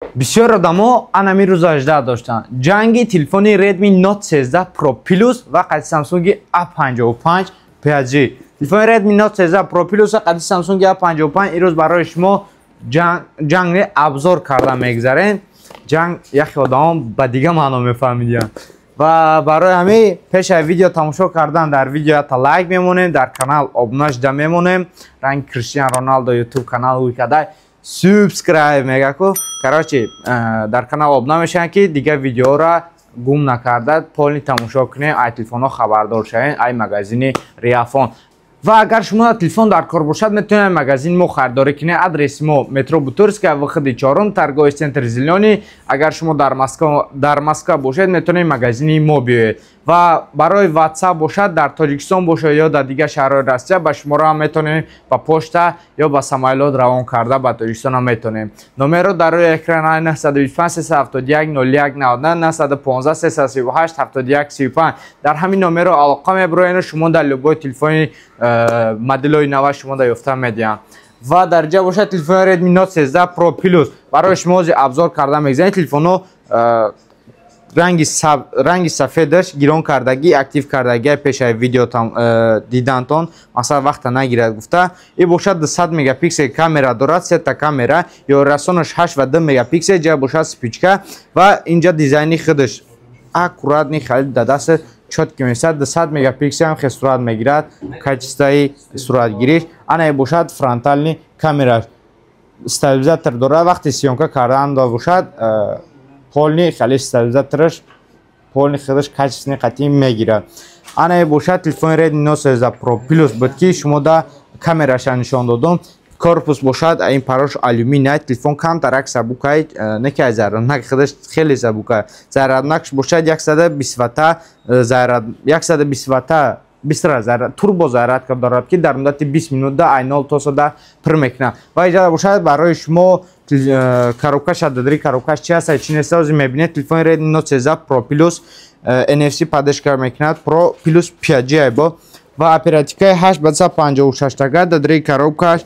بسیار آدما انمی روز 18 داشتن جنگ تلفن ردمی نوت 13 پرو پلوس و قد سامسونگ A55 5G. تلفن ردمی نوت 13 پرو پلوس و قد سامسونگ A55 این روز برای شما جنگ ابزار کرده میگذارن. جنگ یک آدم به دیگه معنا میفهمیدن و برای همه پیش ویدیو تماشا کردن در ویدیو تا لایک میمونیم، در کانال ابونش ده میمونیم، رنگ کریستیانو رونالدو یوتیوب کانال ویکدای سابسکرایب میگه کو короче در کانال ابونه میشن که دیگه ویدیو را گم نکرده پولی تماشا کنین، ای تلفن ها خبردار شوین، ای مگزین ریافون. و اگر شما تلفن در کار باشد میتونید مگزین ما خریداری کنید. آدرس ما مترو بوتورسک وخت 4 ترگاه سنتر زیلونی. اگر شما در مسکو باشید میتونید مگزین ما بیاید و برای واتساپ باشد در تاجیکستان باشد یا در دیگه شهرهای روسیه به شماره هم میتونید با پشت یا با سمایلات روان کرده به تاجیکستان هم میتونید. نمبر رو در روی اکران 925 371 01 99 915 338 71 35. در همین نمبر رو علاقه میبرین شما در لوگوی تلفن مدلای نو شما در یافته میدیم. و در جا باشد تلفن ردمی نوت 13 پرو پلوس برای شما ابزار کرده میگذارید. تلفن ها رنگ سفیدش گیران کردگی اکتیو کردگی پیش ویدیو دیدنتون مثلا وقت نگیرد گفته. این باشد 200 مگاپیکسل کامera دارد، 3 تا کامera یا رسانش 8 و 2 مگاپیکسل. جا باشد سپیچکه و اینجا دیزاینی خودش اکورات نی خیلی دست چوت که میشه. 200 مگاپیکسل هم خیلی صورت میگیرد، کچستای صورت گیریش. آن باشد فرانتال نی کامera استابیلیزاتور دارد، وقتی سیونکا کردن باشد پولنی خیلی استابیلیزاتورش پولنی خودش کچسنی قطعی میگیرد. آن باشد تلفن ردمی نوت 13 پرو پلوس بود که شما دا کامراش نشان دادم. کارپوس باشد این پراش آلومینی، تلفن کم ترک سبوکای نکه زرنک خودش خیلی سبوکه. زرنکش باشد 120 وات توربو زرد که دارد که در مدت 20 منوت دا اینال توسو دا پر میکنه. و اینجا باشد برای شما کاروکش دادری کاروکش چی هست چی نیست از میبینید. تلفن ردمی نوت 13 پرو پلوس NFC پادش کار میکند، پرو پلوس 5G با و اپراتیکای 856 تگه دادری کاروکش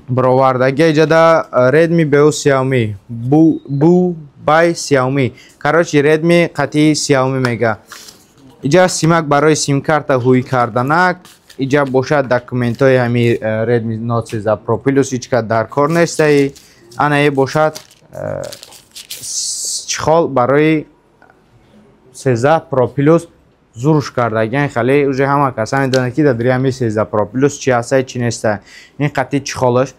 برآوردگی. اینجا دا ردمی بیو سیائومی بو بای سیائومی کاروچی ردمی قطعی سیائومی میگه. اینجا سیمک برای سیم کارت هوی کردنک. اینجا باشد دکومنت های همی ردمی نوت 13 پرو پلوس هیچ که در کار نیست. آنها باشد چخال برای 13 پرو پلوس زورش کردگی خیلی اوجه همه کسانی دانه که در همی 13 پرو پلوس چی هسته چی نیسته. این قطعی چخالش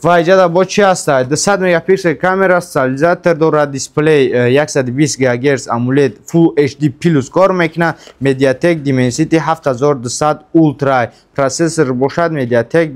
و اینجا با چی هسته 200 مگاپیکسل کامera استابیلیزاتور دارد، دیسپلی 120 گیگاهرتز امولید فول اچ دی پلوس کار میکنه. مدیاتک دیمنسیتی 7200 اولترا پروسسور باشد. مدیاتک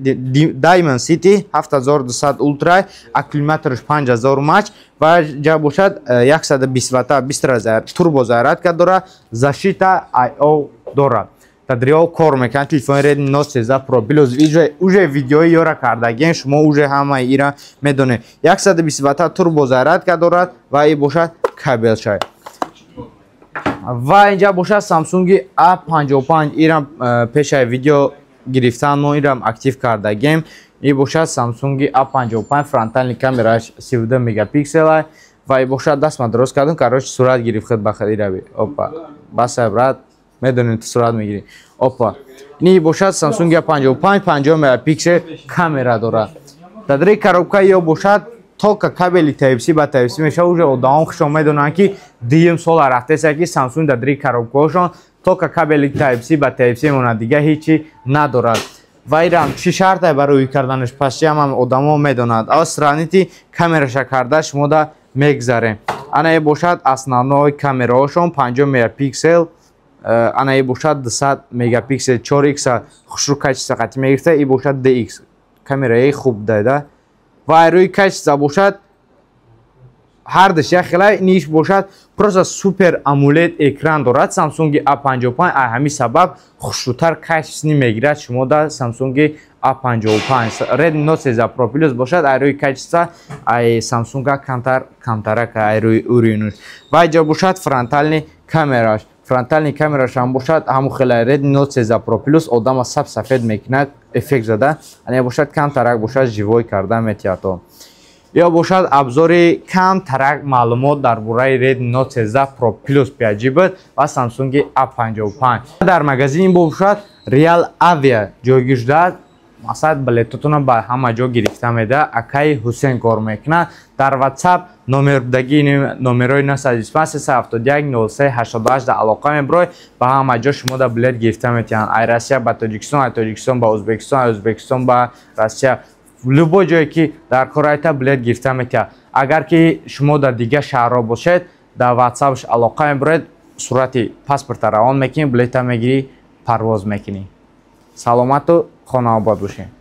دایمنسیتی 7200 اولترا اکلیماتورش 5000 ماچ و جا باشد 120 وات 20000 توربو زرد که داره. زشیتا آی او دارد تدریو کار میکنه. تلفن ردمی نوت 13 پرو پلوس اوجه ویدیوی یورا کردگی شما اوجه همه ایرا میدونه. 120 وات توربو زرد که دارد و ای باشد کابل شای. و اینجا باشد سامسونگ A55 ایران پیش ویدیو گرفتن ما ایران اکتیو کردگیم. ای باشد سامسونگ A55 فرانتال کامراش 32 مگاپیکسل و ای باشد دست من درست کردم کاروش صورت گرفت بخری روی اوپا بس برات میدونید صورت میگیری اوپا. نی باشد سامسونگ A55 50 مگاپیکسل کامera داره. در کاروکا یا باشد تا که کابل تایپ سی با تایپ سی میشه اوج آدم شما میدونن که دیم سال رفته است که سامسونگ در کاروکاشون تا که کابل تایپ سی با تایپ سی مون دیگه هیچی ندارد. و ایران چی شرط برای کردنش پس هم آدما میدونند. استرانیتی کامراش کرده شما دا میگذاره. آن باشد اسنانای کامراشون 50 مگاپیکسل آن باشد 200 مگاپیکسل 4x خوشرو کچ سقط میگیره. ای باشد DX کامرای خوب داده و روی کچ باشد هر دش خیلی نیش باشد پروسه سوپر امولید اکران دارد. سامسونگ A55 همین سبب خوشروتر کچ نمیگیرد شما در سامسونگ A55 ردمی نوت 13 پرو پلوس باشد روی کچ ای سامسونگ کمتره که روی اورینوش. و اینجا باشد فرانتال کامراش فرانتال کامراش هم باشد همون خیلی ردمی نوت 13 پرو پلوس آدم سفید میکنه افکت زده. آن باشد کم ترک باشد جیوی کرده میتیاتو. ё бошад абзори камтарак маълумот дар бораи Redmi Note 13 Pro Plus 5G буд ва Samsung A55. Дар магазини бошад Real Avia ҷойгир шудааст. Масад билетотуна ба ҳама ҷо гирифта меда. Акаи Ҳусейн кор мекунад. Дар WhatsApp номерои 92371 да алоқа меброед ба ҳама ҷо шумо да билет гирифта метавонанд. Ай Россия ба Тоҷикистон, ай Тоҷикистон ба Ӯзбекистон, ай Ӯзбекистон ба Россия. В любой ҷое ки дар корайта билет гирифта метавонанд. Агар ки шумо дар дигар шаҳрҳо бошед, дар WhatsAppш алоқа меброед, сурати паспорта равон мекунӣ, билета мегирӣ, парвоз мекунӣ. Саломату хонаобод бошед.